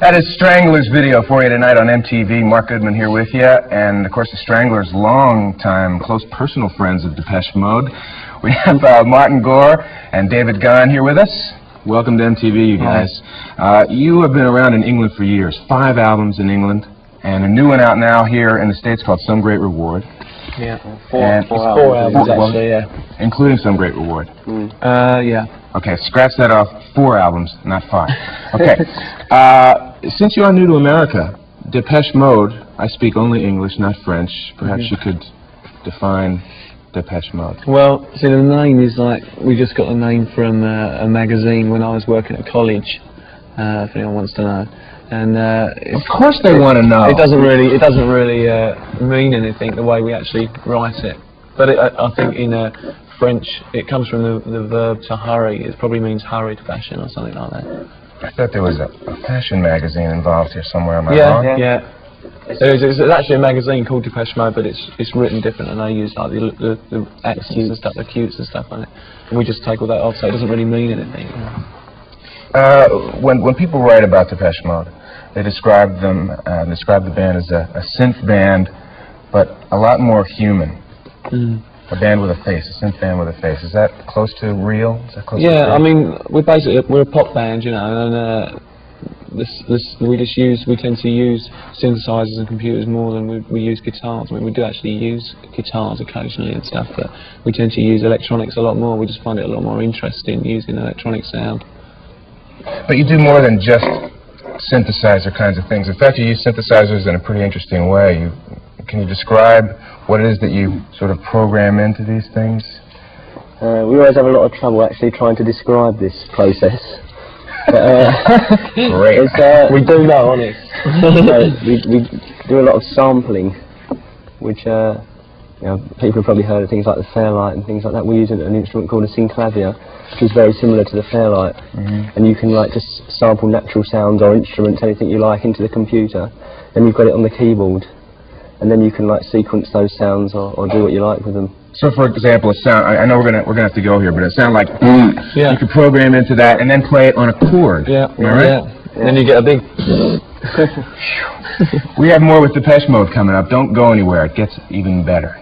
That is Stranglers video for you tonight on MTV. Mark Goodman here with you. And, of course, the Stranglers, long-time, close personal friends of Depeche Mode. We have Martin Gore and David Gahan here with us. Welcome to MTV, you guys. You have been around in England for years. 5 albums in England, and a new one out now here in the States called Some Great Reward. Yeah, four albums actually, yeah. Including Some Great Reward. Yeah. Okay, scratch that off. 4 albums, not 5. Okay. Since you are new to America, Depeche Mode, I speak only English, not French. Perhaps you could define Depeche Mode. Well, see, the name is like, we just got the name from a magazine when I was working at college, if anyone wants to know. And of course they want to know. It doesn't really mean anything the way we actually write it. But I think in French, it comes from the verb to hurry. It probably means hurried fashion or something like that. I thought there was a fashion magazine involved here somewhere. Am I wrong? Yeah. It's actually a magazine called Depeche Mode, but it's written different, and they use like the accents and stuff, the cutes and stuff on it. And we just take all that off, so it doesn't really mean anything. When people write about Depeche Mode, they describe the band as a synth band, but a lot more human. A band with a face, a synth band with a face. Is that close to real? Is that close to real? I mean, we're a pop band, you know, and we tend to use synthesizers and computers more than we use guitars. I mean, we do actually use guitars occasionally and stuff, but we tend to use electronics a lot more. We just find it a lot more interesting using electronic sound. But you do more than just synthesizer kinds of things. In fact, you use synthesizers in a pretty interesting way. Can you describe what it is that you sort of program into these things? We always have a lot of trouble actually trying to describe this process. Great. We do know, honest. We do a lot of sampling, which you know, people have probably heard of things like the Fairlight and things like that. We use an instrument called a synclavier, which is very similar to the Fairlight, and you can like just sample natural sounds or instruments, anything you like, into the computer. Then you've got it on the keyboard, and then you can like sequence those sounds or do what you like with them. So, for example, a sound. I know we're gonna have to go here, but a sound like yeah. You could program into that and then play it on a chord. Yeah. Am I right? Yeah. And then you get a big. We have more with Depeche Mode coming up. Don't go anywhere. It gets even better.